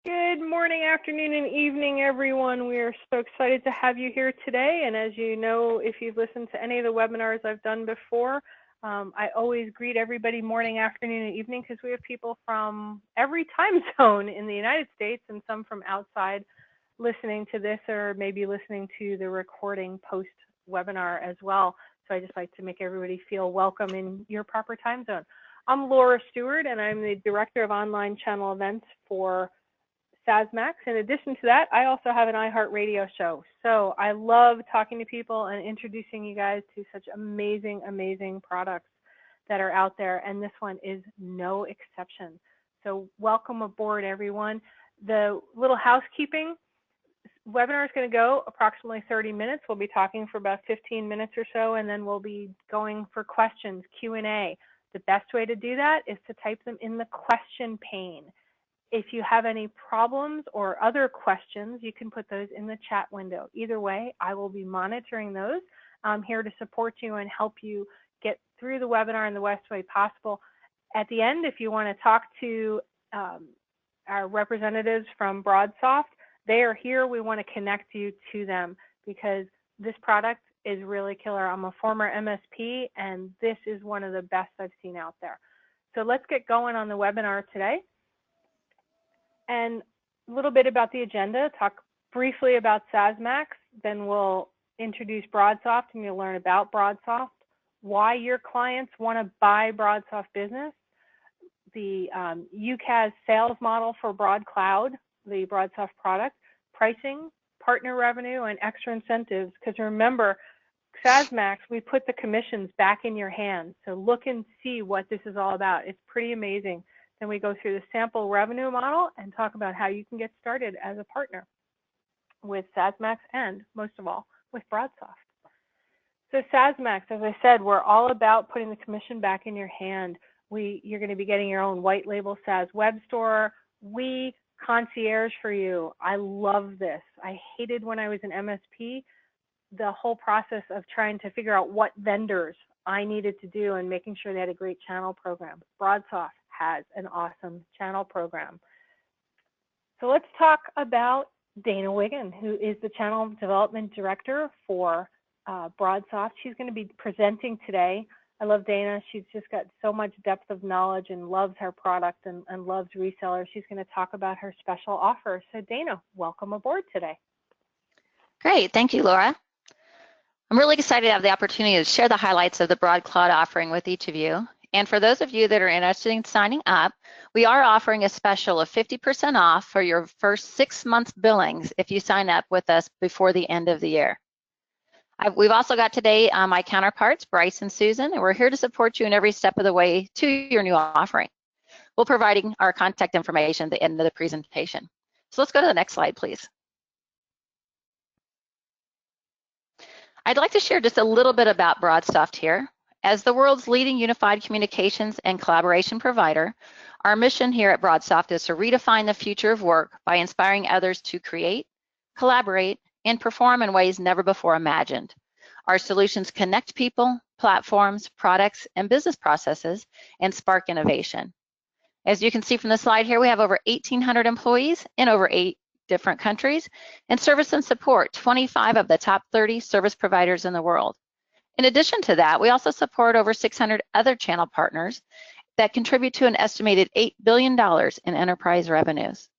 Good morning, afternoon, and evening, everyone. We are so excited to have you here today. And as you know, if you've listened to any of the webinars I've done before, I always greet everybody morning, afternoon, and evening because we have people from every time zone in the United States and some from outside listening to this or maybe listening to the recording post-webinar as well. So I just like to make everybody feel welcome in your proper time zone. I'm Laura Stewart, and I'm the Director of Online Channel Events for SaaS Max. In addition to that, I also have an iHeartRadio show. So I love talking to people and introducing you guys to such amazing, amazing products that are out there. And this one is no exception. So welcome aboard, everyone. The little housekeeping webinar is going to go approximately 30 minutes. We'll be talking for about 15 minutes or so, and then we'll be going for questions, Q&A. The best way to do that is to type them in the question pane. If you have any problems or other questions, you can put those in the chat window. Either way, I will be monitoring those. I'm here to support you and help you get through the webinar in the best way possible. At the end, if you want to talk to our representatives from broadsoft, they are here. We want to connect you to them because this product is really killer. I'm a former MSP, and this is one of the best I've seen out there. So let's get going on the webinar today. And a little bit about the agenda, talk briefly about SaaS Max, then we'll introduce broadsoft and you'll learn about broadsoft, why your clients want to buy broadsoft business, the UCaaS sales model for BroadCloud, the broadsoft product, pricing, partner revenue, and extra incentives. Because remember, SaaS Max, we put the commissions back in your hands. So look and see what this is all about. It's pretty amazing. Then we go through the sample revenue model and talk about how you can get started as a partner with SaaS Max and, most of all, with broadsoft. So SaaS Max, as I said, we're all about putting the commission back in your hand. You're going to be getting your own white label SaaS web store. We concierge for you. I love this. I hated when I was an MSP, the whole process of trying to figure out what vendors I needed to do and making sure they had a great channel program. broadsoft has an awesome channel program. So let's talk about Dana Wiggin, who is the Channel Development Director for broadsoft. She's going to be presenting today. I love Dana. She's just got so much depth of knowledge and loves her product and loves resellers. She's going to talk about her special offer. So Dana, welcome aboard today. Great, thank you, Laura. I'm really excited to have the opportunity to share the highlights of the BroadCloud offering with each of you. And for those of you that are interested in signing up, we are offering a special of 50% off for your first 6 months billings if you sign up with us before the end of the year. We've also got today my counterparts, Bryce and Susan, and we're here to support you in every step of the way to your new offering. We'll be providing our contact information at the end of the presentation. So let's go to the next slide, please. I'd like to share just a little bit about broadsoft here. As the world's leading unified communications and collaboration provider, our mission here at broadsoft is to redefine the future of work by inspiring others to create, collaborate, and perform in ways never before imagined. Our solutions connect people, platforms, products, and business processes and spark innovation. As you can see from the slide here, we have over 1,800 employees in over 8 different countries and service and support 25 of the top 30 service providers in the world. In addition to that, we also support over 600 other channel partners that contribute to an estimated $8 billion in enterprise revenues.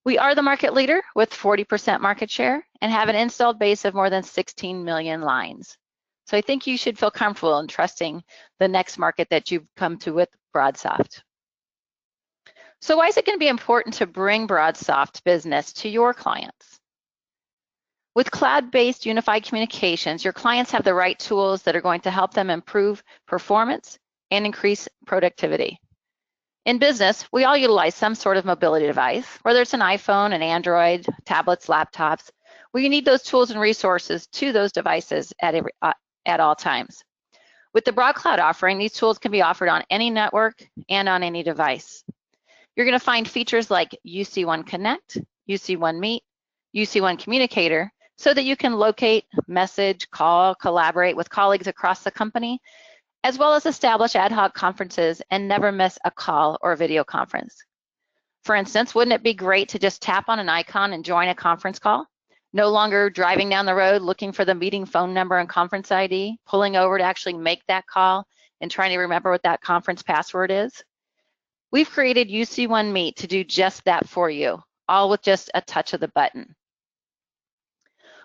We are the market leader with 40% market share and have an installed base of more than 16 million lines. So I think you should feel comfortable in trusting the next market that you've come to with broadsoft. So why is it going to be important to bring broadsoft business to your clients? With cloud-based unified communications, your clients have the right tools that are going to help them improve performance and increase productivity. In business, we all utilize some sort of mobility device, whether it's an iPhone, an Android, tablets, laptops, where you need those tools and resources to those devices at all times. With the BroadCloud offering, these tools can be offered on any network and on any device. You're going to find features like UC1 Connect, UC1 Meet, UC1 Communicator, so that you can locate, message, call, collaborate with colleagues across the company, as well as establish ad hoc conferences and never miss a call or a video conference. For instance, wouldn't it be great to just tap on an icon and join a conference call? No longer driving down the road looking for the meeting phone number and conference ID, pulling over to actually make that call and trying to remember what that conference password is. We've created UC1 Meet to do just that for you, all with just a touch of the button.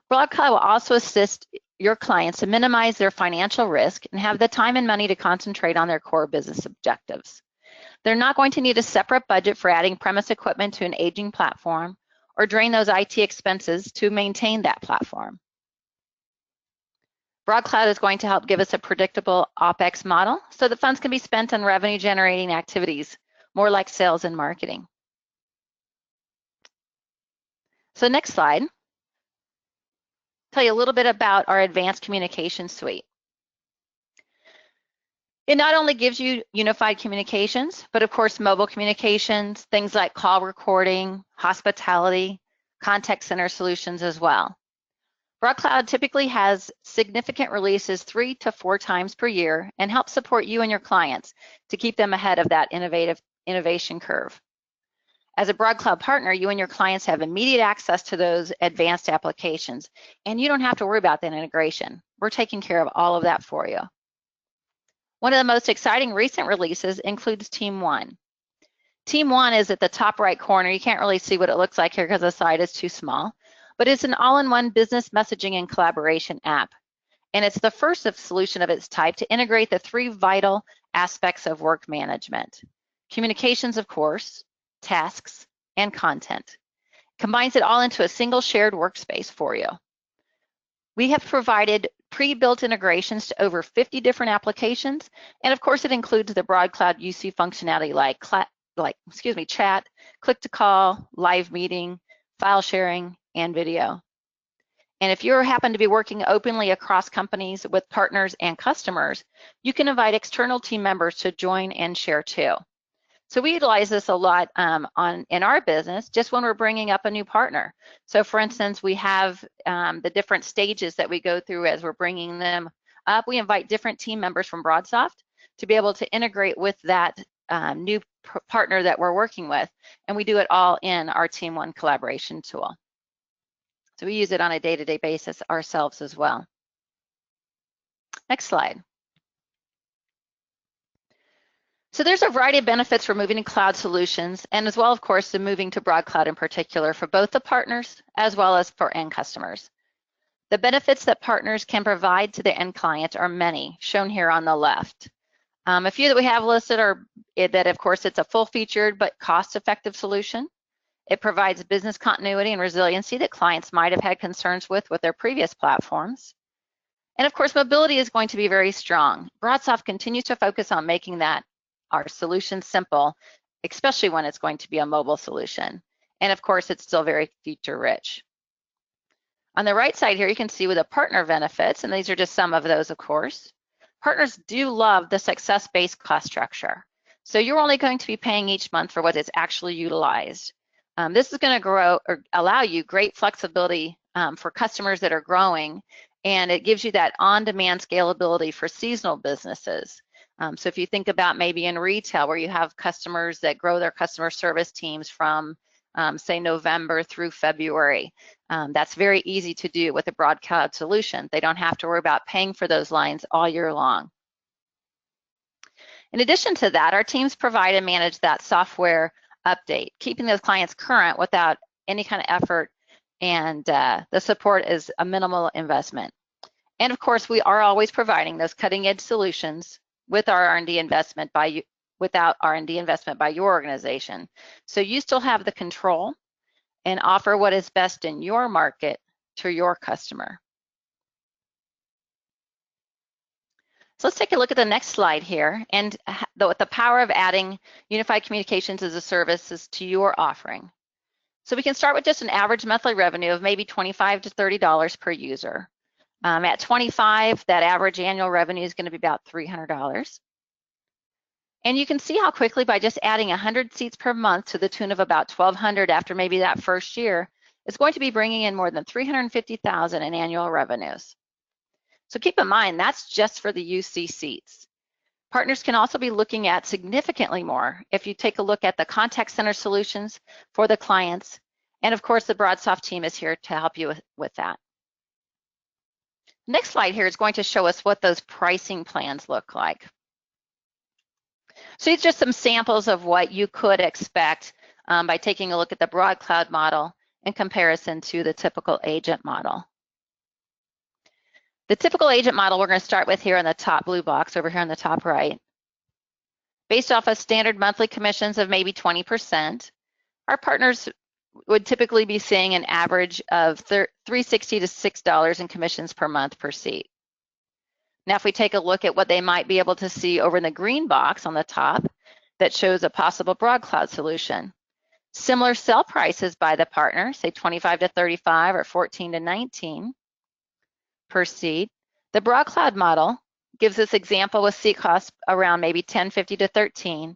BroadCloud will also assist your clients to minimize their financial risk and have the time and money to concentrate on their core business objectives. They're not going to need a separate budget for adding premise equipment to an aging platform or drain those IT expenses to maintain that platform. BroadCloud is going to help give us a predictable OpEx model so that funds can be spent on revenue generating activities, more like sales and marketing. So next slide. Tell you a little bit about our advanced communication suite. It not only gives you unified communications, but of course mobile communications, things like call recording, hospitality, contact center solutions as well. BroadCloud typically has significant releases 3 to 4 times per year and helps support you and your clients to keep them ahead of that innovation curve. As a BroadCloud partner, you and your clients have immediate access to those advanced applications, and you don't have to worry about that integration. We're taking care of all of that for you. One of the most exciting recent releases includes Team One. Team One is at the top right corner. You can't really see what it looks like here because the slide is too small, but it's an all-in-one business messaging and collaboration app. And it's the first solution of its type to integrate the 3 vital aspects of work management. Communications, of course, tasks, and content. Combines it all into a single shared workspace for you. We have provided pre-built integrations to over 50 different applications, and of course it includes the BroadCloud UC functionality like chat, click to call, live meeting, file sharing, and video. And if you happen to be working openly across companies with partners and customers, you can invite external team members to join and share too. So we utilize this a lot in our business just when we're bringing up a new partner. So for instance, we have the different stages that we go through as we're bringing them up. We invite different team members from BroadSoft to be able to integrate with that new partner that we're working with. And we do it all in our Team One collaboration tool. So we use it on a day-to-day basis ourselves as well. Next slide. So there's a variety of benefits for moving to cloud solutions, and as well, of course, the moving to BroadCloud in particular for both the partners as well as for end customers. The benefits that partners can provide to the end client are many, shown here on the left. A few that we have listed are that, of course, it's a full-featured but cost-effective solution. It provides business continuity and resiliency that clients might have had concerns with their previous platforms. And of course, mobility is going to be very strong. BroadSoft continues to focus on making that our solution simple, especially when it's going to be a mobile solution. And of course, it's still very feature rich. On the right side here, you can see with the partner benefits, and these are just some of those, of course. Partners do love the success-based cost structure. So you're only going to be paying each month for what is actually utilized. This is going to allow you great flexibility for customers that are growing, and it gives you that on-demand scalability for seasonal businesses. So if you think about maybe in retail where you have customers that grow their customer service teams from say November through February, that's very easy to do with a BroadCloud solution. They don't have to worry about paying for those lines all year long. In addition to that, our teams provide and manage that software update, keeping those clients current without any kind of effort, and the support is a minimal investment. And of course, we are always providing those cutting-edge solutions with our R&D investment without R&D investment by your organization. So you still have the control and offer what is best in your market to your customer. So let's take a look at the next slide here and the power of adding unified communications as a service to your offering. So we can start with just an average monthly revenue of maybe $25 to $30 per user. At 25, that average annual revenue is going to be about $300. And you can see how quickly by just adding 100 seats per month to the tune of about 1,200 after maybe that first year, it's going to be bringing in more than $350,000 in annual revenues. So keep in mind, that's just for the UC seats. Partners can also be looking at significantly more if you take a look at the contact center solutions for the clients. And of course, the broadsoft team is here to help you with that. Next slide here is going to show us what those pricing plans look like. So these are just some samples of what you could expect by taking a look at the broad cloud model in comparison to the typical agent model. The typical agent model we're going to start with here in the top blue box over here on the top right. Based off of standard monthly commissions of maybe 20%, our partners would typically be seeing an average of $3.60 to $6 in commissions per month per seat. Now, if we take a look at what they might be able to see over in the green box on the top that shows a possible broad cloud solution. Similar sell prices by the partner, say 25 to 35 or 14 to 19 per seat. The broad cloud model gives this example with seat costs around maybe 10.50 to 13,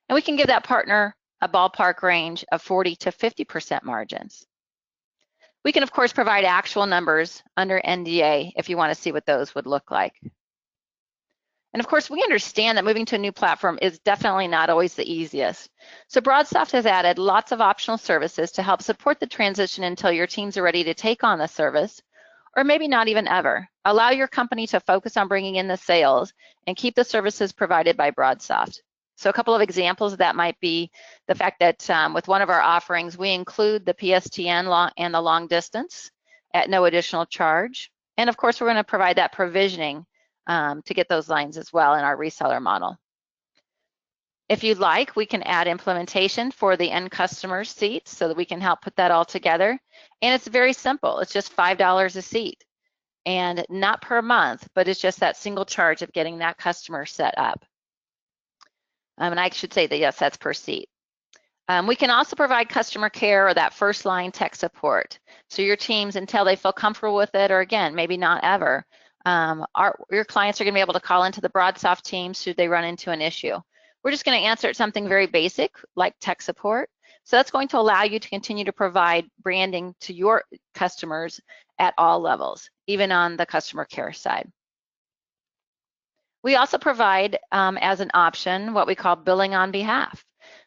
and we can give that partner a ballpark range of 40 to 50% margins. We can, of course, provide actual numbers under NDA if you want to see what those would look like. And of course, we understand that moving to a new platform is definitely not always the easiest. So broadsoft has added lots of optional services to help support the transition until your teams are ready to take on the service, or maybe not even ever. Allow your company to focus on bringing in the sales and keep the services provided by broadsoft. So a couple of examples of that might be the fact that with one of our offerings, we include the PSTN and the long distance at no additional charge. And of course, we're going to provide that provisioning to get those lines as well in our reseller model. If you'd like, we can add implementation for the end customer seats so that we can help put that all together. And it's very simple. It's just $5 a seat, and not per month, but it's just that single charge of getting that customer set up. And I should say that, yes, that's per seat. We can also provide customer care or that first line tech support. So your teams, until they feel comfortable with it, or again, maybe not ever, your clients are going to be able to call into the broadsoft team should they run into an issue. We're just going to answer something very basic like tech support. So that's going to allow you to continue to provide branding to your customers at all levels, even on the customer care side. We also provide as an option what we call billing on behalf.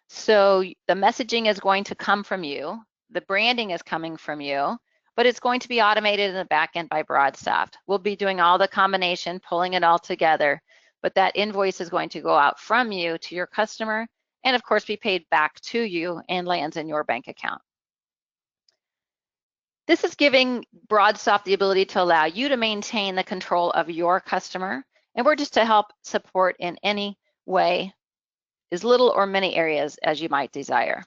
So the messaging is going to come from you, the branding is coming from you, but it's going to be automated in the back end by broadsoft. We'll be doing all the combination, pulling it all together, but that invoice is going to go out from you to your customer and of course be paid back to you and lands in your bank account. This is giving broadsoft the ability to allow you to maintain the control of your customer, and we're just to help support in any way, as little or many areas as you might desire.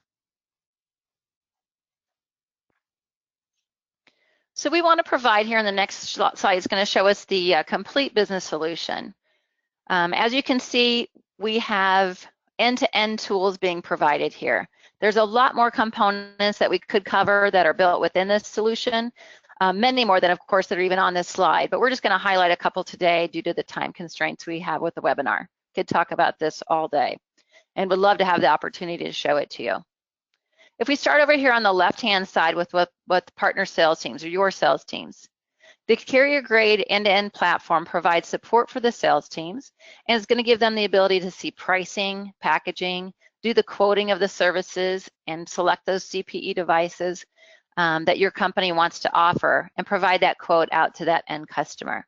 So we want to provide here in the next slide, it's going to show us the complete business solution. As you can see, we have end-to-end tools being provided here. There's a lot more components that we could cover that are built within this solution, many more than, of course, that are even on this slide, but we're just going to highlight a couple today due to the time constraints we have with the webinar. Could talk about this all day and would love to have the opportunity to show it to you. If we start over here on the left-hand side with what partner sales teams or your sales teams, the carrier-grade end-to-end platform provides support for the sales teams and is going to give them the ability to see pricing, packaging, do the quoting of the services, and select those CPE devices that your company wants to offer and provide that quote out to that end customer.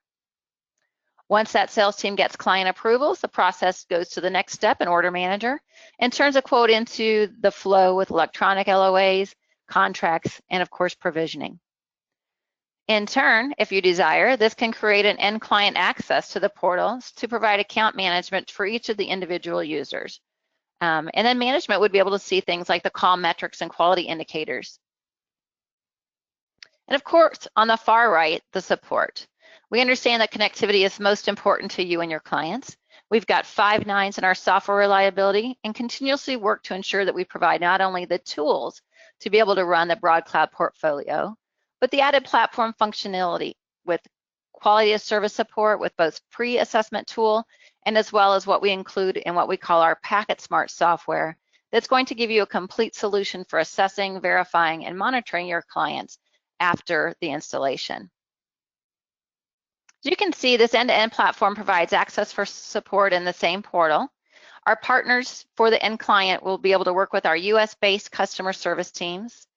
Once that sales team gets client approvals, the process goes to the next step, an order manager, and turns a quote into the flow with electronic LOAs, contracts, and of course, provisioning. In turn, if you desire, this can create an end client access to the portals to provide account management for each of the individual users. And then management would be able to see things like the call metrics and quality indicators. And of course, on the far right, the support. We understand that connectivity is most important to you and your clients. We've got 5 nines in our software reliability and continuously work to ensure that we provide not only the tools to be able to run the broad cloud portfolio, but the added platform functionality with quality of service support with both pre-assessment tool and as well as what we include in what we call our Packet Smart software that's going to give you a complete solution for assessing, verifying, and monitoring your clients after the installation. As you can see, this end-to-end platform provides access for support in the same portal. Our partners for the end client will be able to work with our US-based customer service teams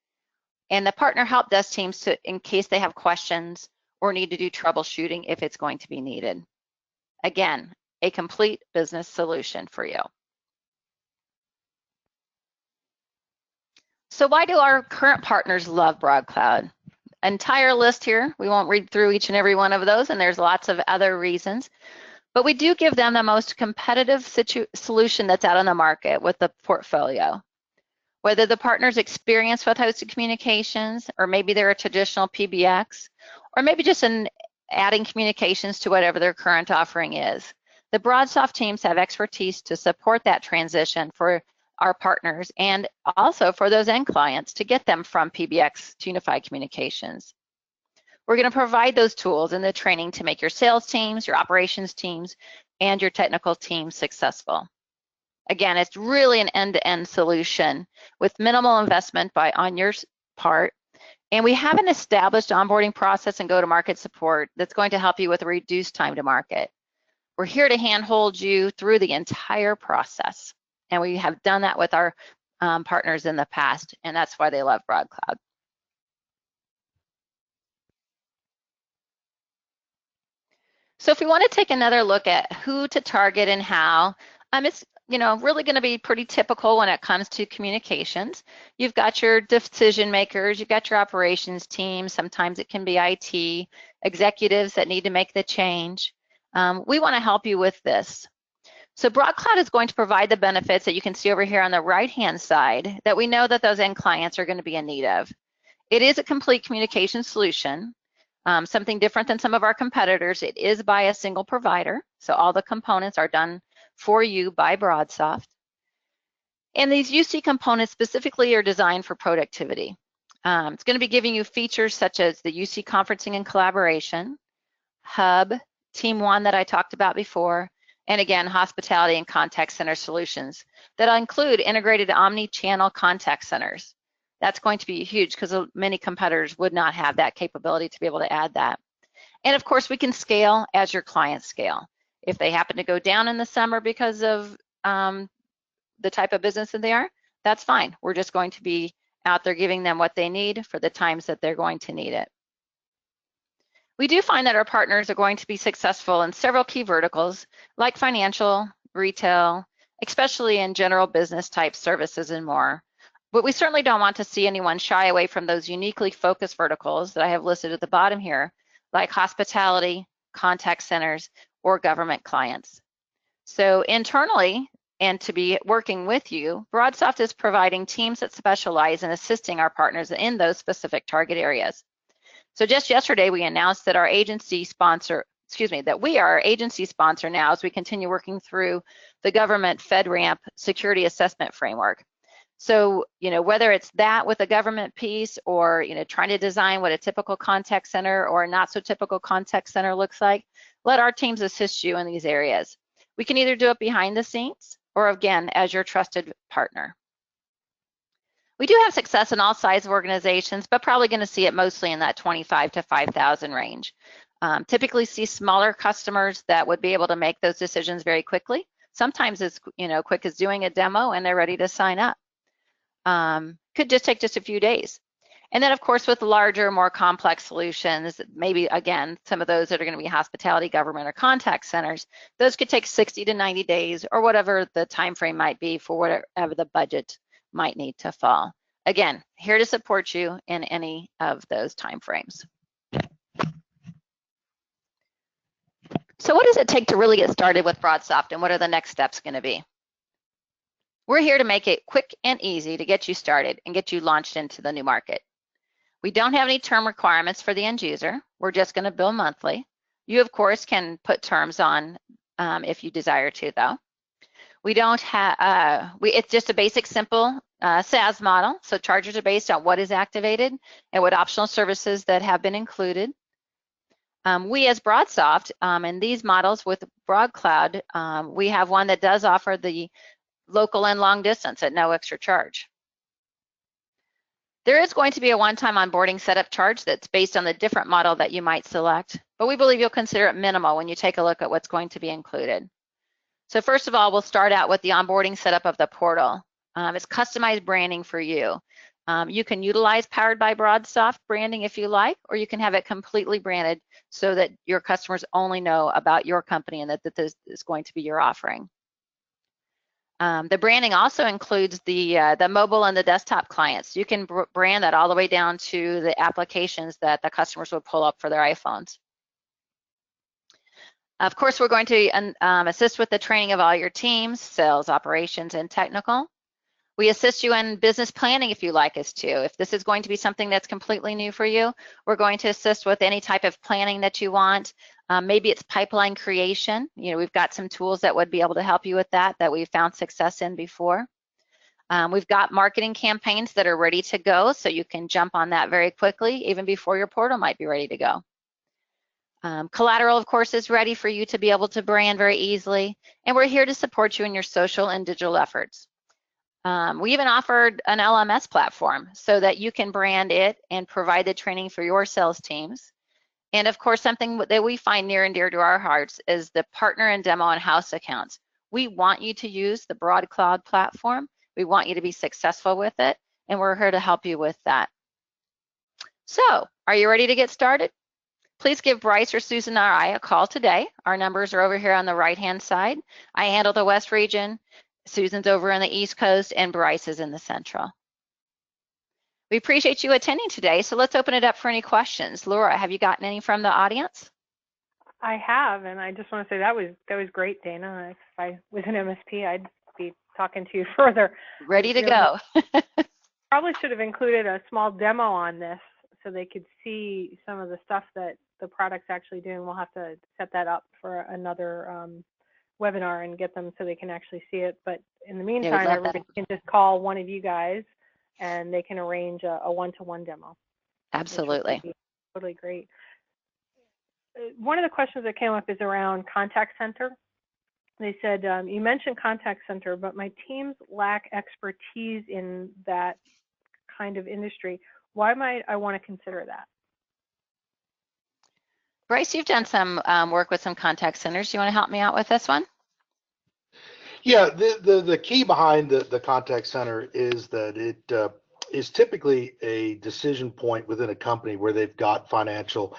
and the partner help desk teams in case they have questions or need to do troubleshooting if it's going to be needed. Again, a complete business solution for you. So why do our current partners love BroadCloud? Entire list here. We won't read through each and every one of those, and there's lots of other reasons. But we do give them the most competitive solution that's out on the market with the portfolio. Whether the partner's experienced with hosted communications, or maybe they're a traditional PBX, or maybe just adding communications to whatever their current offering is. The broadsoft teams have expertise to support that transition for our partners and also for those end clients to get them from PBX to unified communications. We're going to provide those tools and the training to make your sales teams, your operations teams, and your technical teams successful. Again, it's really an end-to-end solution with minimal investment on your part. And we have an established onboarding process and go-to-market support that's going to help you with a reduced time to market. We're here to handhold you through the entire process. And we have done that with our partners in the past, and that's why they love BroadCloud. So if we want to take another look at who to target and how, it's really going to be pretty typical when it comes to communications. You've got your decision makers, you've got your operations team, sometimes it can be IT, executives that need to make the change. We want to help you with this. So BroadCloud is going to provide the benefits that you can see over here on the right-hand side that we know that those end clients are going to be in need of. It is a complete communication solution, something different than some of our competitors. It is by a single provider, so all the components are done for you by BroadSoft. And these UC components specifically are designed for productivity. It's going to be giving you features such as the UC conferencing and collaboration, Hub, Team One that I talked about before, and again, hospitality and contact center solutions that include integrated omni-channel contact centers. That's going to be huge because many competitors would not have that capability to be able to add that. And of course, we can scale as your clients scale. If they happen to go down in the summer because of the type of business that they are, that's fine. We're just going to be out there giving them what they need for the times that they're going to need it. We do find that our partners are going to be successful in several key verticals like financial, retail, especially in general business type services and more. But we certainly don't want to see anyone shy away from those uniquely focused verticals that I have listed at the bottom here, like hospitality, contact centers, or government clients. So internally, and to be working with you, BroadSoft is providing teams that specialize in assisting our partners in those specific target areas. So just yesterday, we announced that we are agency sponsor now as we continue working through the government FedRAMP security assessment framework. So, whether it's that with a government piece or, trying to design what a typical contact center or a not so typical contact center looks like, let our teams assist you in these areas. We can either do it behind the scenes or again, as your trusted partner. We do have success in all size of organizations, but probably going to see it mostly in that 25 to 5,000 range. Typically see smaller customers that would be able to make those decisions very quickly. Sometimes it's quick as doing a demo and they're ready to sign up. Could just take just a few days. And then of course with larger, more complex solutions, maybe again, some of those that are going to be hospitality, government, or contact centers, those could take 60 to 90 days or whatever the time frame might be for whatever the budget might need to fall. Again, here to support you in any of those time frames. So what does it take to really get started with BroadSoft, and what are the next steps going to be? We're here to make it quick and easy to get you started and get you launched into the new market. We don't have any term requirements for the end user. We're just going to bill monthly. You, of course, can put terms on if you desire to, though. We don't have, it's just a basic, simple SaaS model. So charges are based on what is activated and what optional services that have been included. We as BroadSoft, in these models with BroadCloud, we have one that does offer the local and long distance at no extra charge. There is going to be a one-time onboarding setup charge that's based on the different model that you might select, but we believe you'll consider it minimal when you take a look at what's going to be included. So first of all, we'll start out with the onboarding setup of the portal. It's customized branding for you. You can utilize Powered by BroadSoft branding if you like, or you can have it completely branded so that your customers only know about your company and that this is going to be your offering. The branding also includes the mobile and the desktop clients. You can brand that all the way down to the applications that the customers would pull up for their iPhones. Of course, we're going to assist with the training of all your teams, sales, operations, and technical. We assist you in business planning if you like us to. If this is going to be something that's completely new for you, we're going to assist with any type of planning that you want. Maybe it's pipeline creation. You know, we've got some tools that would be able to help you with that we've found success in before. We've got marketing campaigns that are ready to go, so you can jump on that very quickly, even before your portal might be ready to go. Collateral, of course, is ready for you to be able to brand very easily, and we're here to support you in your social and digital efforts. We even offered an LMS platform so that you can brand it and provide the training for your sales teams. And of course, something that we find near and dear to our hearts is the partner and demo and house accounts. We want you to use the Broad Cloud platform. We want you to be successful with it, and we're here to help you with that. So, are you ready to get started? Please give Bryce or Susan or I a call today. Our numbers are over here on the right-hand side. I handle the West region, Susan's over on the East Coast, and Bryce is in the Central. We appreciate you attending today, so let's open it up for any questions. Laura, have you gotten any from the audience? I have, and I just want to say that was great, Dana. If I was an MSP, I'd be talking to you further. Ready to go. Probably should have included a small demo on this so they could see some of the stuff that the product's actually doing. We'll have to set that up for another webinar and get them so they can actually see it. But in the meantime, everybody can just call one of you guys and they can arrange a one-to-one demo. Absolutely. Totally great. One of the questions that came up is around contact center. They said, you mentioned contact center, but my teams lack expertise in that kind of industry. Why might I want to consider that? Bryce, you've done some work with some contact centers. Do you want to help me out with this one? Yeah, the key behind the contact center is that it is typically a decision point within a company where they've got financial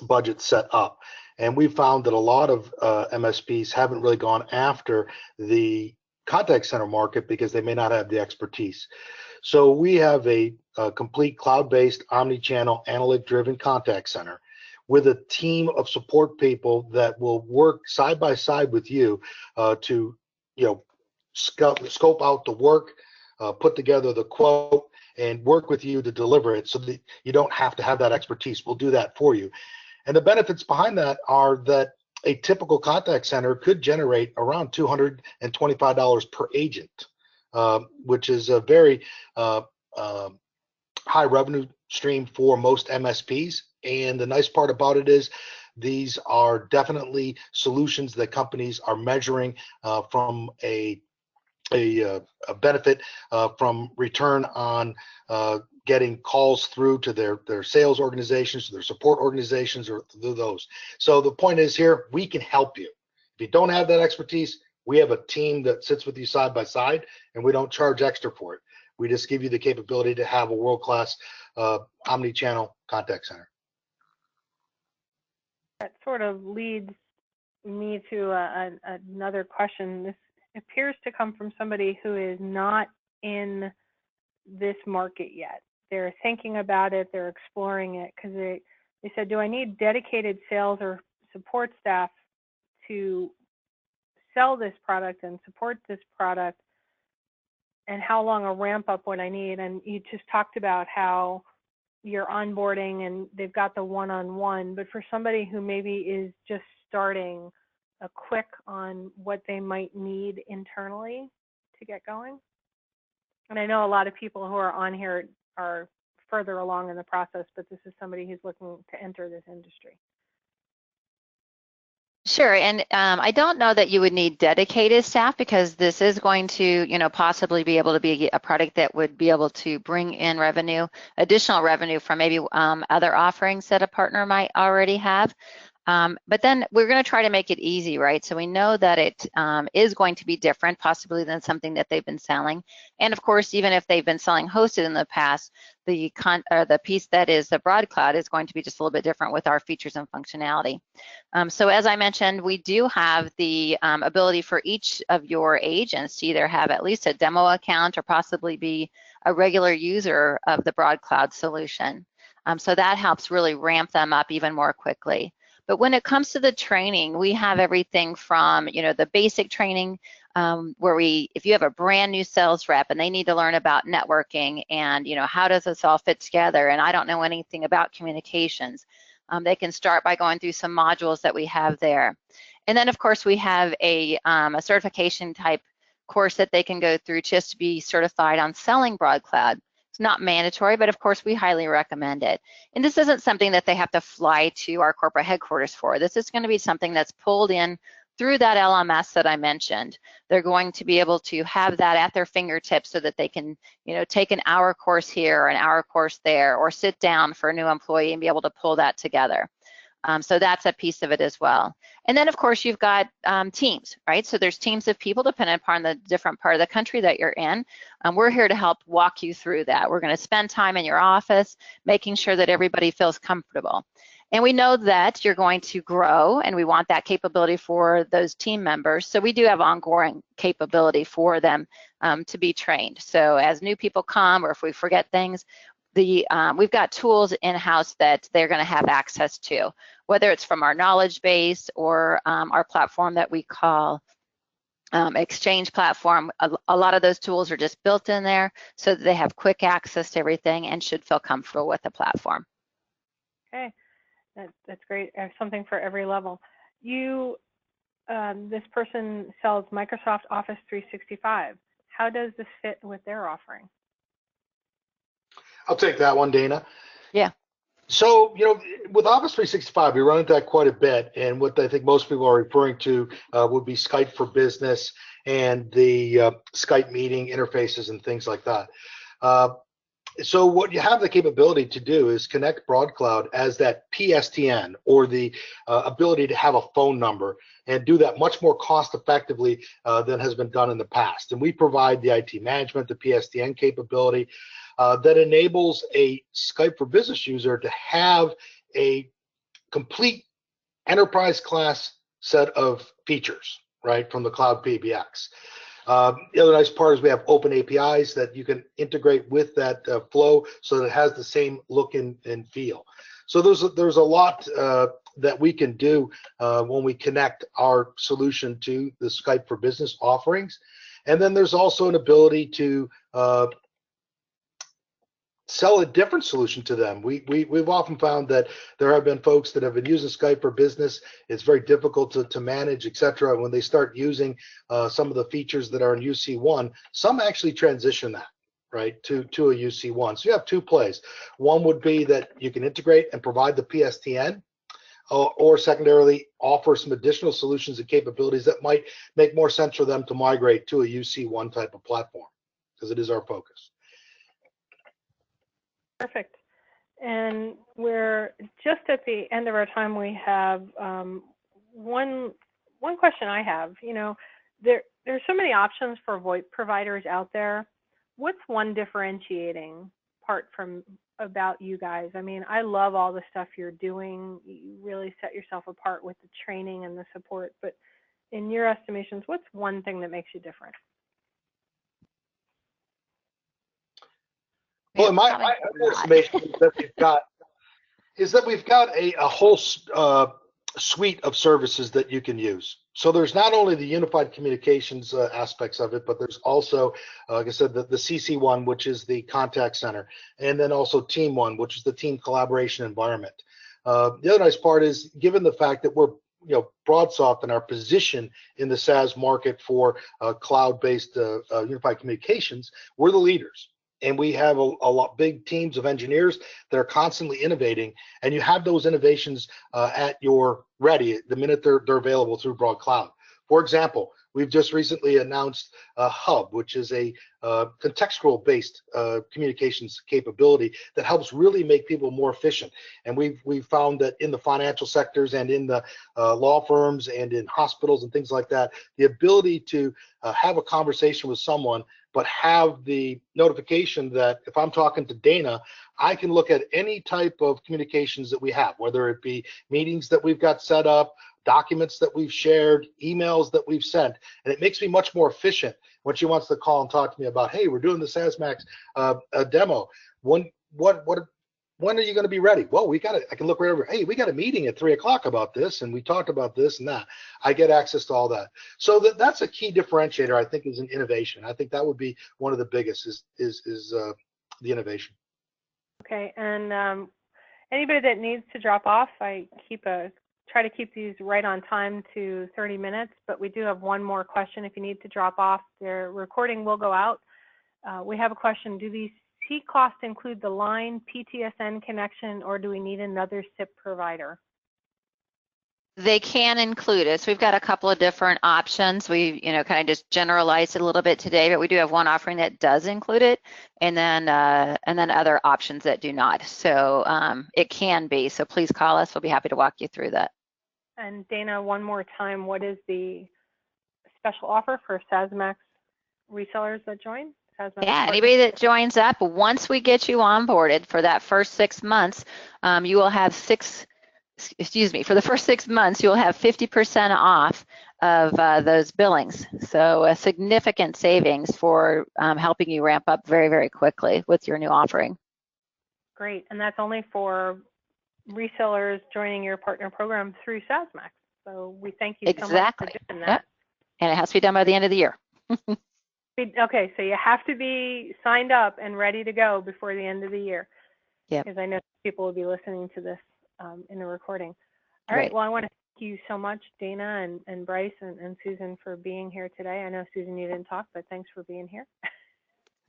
budget set up. And we've found that a lot of MSPs haven't really gone after the contact center market because they may not have the expertise. So we have a complete cloud-based, omni-channel, analytic-driven contact center with a team of support people that will work side by side with you to, scope out the work, put together the quote, and work with you to deliver it so that you don't have to have that expertise. We'll do that for you. And the benefits behind that are that a typical contact center could generate around $225 per agent, which is a very high revenue stream for most MSPs. And the nice part about it is these are definitely solutions that companies are measuring from a benefit from return on getting calls through to their sales organizations, to their support organizations, or through those. So the point is here, we can help you. If you don't have that expertise, we have a team that sits with you side by side, and we don't charge extra for it. We just give you the capability to have a world-class omni-channel contact center. That sort of leads me to another question. This appears to come from somebody who is not in this market yet. They're thinking about it, they're exploring it, because they said, do I need dedicated sales or support staff to sell this product and support this product, and how long a ramp up would I need? And you just talked about how you're onboarding and they've got the one-on-one, but for somebody who maybe is just starting, a quick on what they might need internally to get going. And I know a lot of people who are on here are further along in the process, but this is somebody who's looking to enter this industry. Sure, and I don't know that you would need dedicated staff because this is going to, possibly be able to be a product that would be able to bring in revenue, additional revenue from maybe other offerings that a partner might already have. But then we're going to try to make it easy, right? So we know that it is going to be different, possibly than something that they've been selling. And of course, even if they've been selling hosted in the past, the piece that is the broad cloud is going to be just a little bit different with our features and functionality. So as I mentioned, we do have the ability for each of your agents to either have at least a demo account or possibly be a regular user of the broad cloud solution. So that helps really ramp them up even more quickly. But when it comes to the training, we have everything from, the basic training where if you have a brand new sales rep and they need to learn about networking and, how does this all fit together? And I don't know anything about communications. They can start by going through some modules that we have there. And then of course we have a certification type course that they can go through just to be certified on selling broad cloud. It's not mandatory, but of course we highly recommend it. And this isn't something that they have to fly to our corporate headquarters for. This is going to be something that's pulled in through that LMS that I mentioned. They're going to be able to have that at their fingertips so that they can, take an hour course here or an hour course there, or sit down for a new employee and be able to pull that together. So that's a piece of it as well. And then of course you've got teams, right? So there's teams of people depending upon the different part of the country that you're in. We're here to help walk you through that. We're going to spend time in your office making sure that everybody feels comfortable. And we know that you're going to grow and we want that capability for those team members. So we do have ongoing capability for them to be trained. So as new people come or if we forget things, we've got tools in-house that they're going to have access to, whether it's from our knowledge base or our platform that we call Exchange platform. A lot of those tools are just built in there so that they have quick access to everything and should feel comfortable with the platform. Okay, that's great. I have something for every level. This person sells Microsoft Office 365. How does this fit with their offering? I'll take that one, Dana. Yeah. So, with Office 365, we run into that quite a bit. And what I think most people are referring to would be Skype for Business and the Skype meeting interfaces and things like that. So what you have the capability to do is connect BroadCloud as that PSTN, or the ability to have a phone number, and do that much more cost effectively than has been done in the past. And we provide the IT management, the PSTN capability that enables a Skype for Business user to have a complete enterprise class set of features, right, from the Cloud PBX. The other nice part is we have open APIs that you can integrate with that flow so that it has the same look and feel. So there's a lot that we can do when we connect our solution to the Skype for Business offerings. And then there's also an ability to sell a different solution to them. We've often found that there have been folks that have been using Skype for Business. It's very difficult to manage, etc. When they start using some of the features that are in UC1, some actually transition that, right, to a UC1. So you have two plays. One would be that you can integrate and provide the PSTN, or secondarily offer some additional solutions and capabilities that might make more sense for them to migrate to a UC1 type of platform, because it is our focus. Perfect. And we're just at the end of our time. We have one question I have. There's so many options for VoIP providers out there. What's one differentiating part about you guys? I mean, I love all the stuff you're doing. You really set yourself apart with the training and the support. But in your estimations, what's one thing that makes you different? Well, my estimation is that we've got a whole suite of services that you can use. So there's not only the unified communications aspects of it, but there's also, like I said, the CC1, which is the contact center, and then also Team One, which is the team collaboration environment. The other nice part is, given the fact that we're BroadSoft and our position in the SaaS market for cloud-based unified communications, we're the leaders. and we have a lot big teams of engineers that are constantly innovating, and you have those innovations at your ready the minute they're available through Broad Cloud. For example, we've just recently announced Hub, which is a contextual-based communications capability that helps really make people more efficient. And we've found that in the financial sectors and in the law firms and in hospitals and things like that, the ability to have a conversation with someone, but have the notification that if I'm talking to Dana, I can look at any type of communications that we have, whether it be meetings that we've got set up, documents that we've shared, emails that we've sent, and it makes me much more efficient when she wants to call and talk to me about, hey, we're doing the SaaS Max demo. When are you going to be ready? Well, I can look right over, hey, we got a meeting at 3 o'clock about this, and we talked about this and that. I get access to all that. So that's a key differentiator, I think, is an innovation. I think that would be one of the biggest is the innovation. Okay, and anybody that needs to drop off, I try to keep these right on time to 30 minutes, but we do have one more question. If you need to drop off, their recording will go out. We have a question. Do these seat costs include the line PTSN connection, or do we need another SIP provider? They can include it. So we've got a couple of different options. We, kind of just generalized it a little bit today, but we do have one offering that does include it, and then other options that do not. So it can be. So please call us. We'll be happy to walk you through that. And Dana, one more time, what is the special offer for SaaS Max resellers that join? Yeah, anybody that joins up, once we get you onboarded for that first 6 months, you will have for the first 6 months, you'll have 50% off of those billings. So a significant savings for helping you ramp up very, very quickly with your new offering. Great, and that's only for resellers joining your partner program through SaaS Max. So we thank you so much for doing that. Yep. And it has to be done by the end of the year. Okay, so you have to be signed up and ready to go before the end of the year. Yeah. Because I know people will be listening to this in the recording. All right, well, I want to thank you so much, Dana and Bryce and Susan, for being here today. I know, Susan, you didn't talk, but thanks for being here.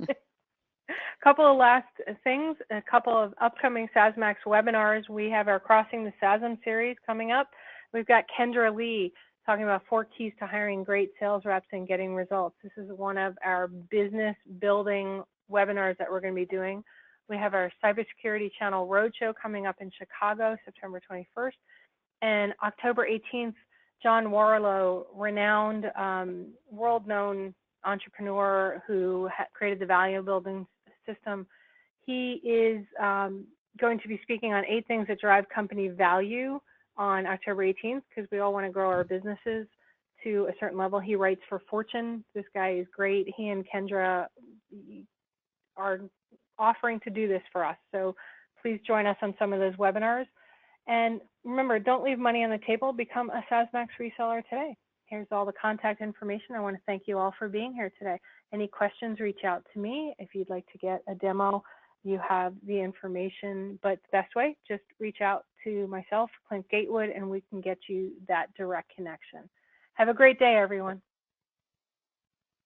A couple of last things, a couple of upcoming SaaS Max webinars. We have our Crossing the SASM series coming up. We've got Kendra Lee talking about 4 keys to hiring great sales reps and getting results. This is one of our business building webinars that we're going to be doing. We have our Cybersecurity Channel Roadshow coming up in Chicago, September 21st. And October 18th, John Warlow, renowned, world-known entrepreneur who created the value building system. He is going to be speaking on 8 things that drive company value on October 18th, because we all want to grow our businesses to a certain level. He writes for Fortune. This guy is great. He and Kendra are offering to do this for us. So please join us on some of those webinars. And remember, don't leave money on the table. Become a SaaS Max reseller today. Here's all the contact information. I want to thank you all for being here today. Any questions, reach out to me. If you'd like to get a demo, you have the information, but the best way, just reach out to myself, Clint Gatewood, and we can get you that direct connection. Have a great day, everyone.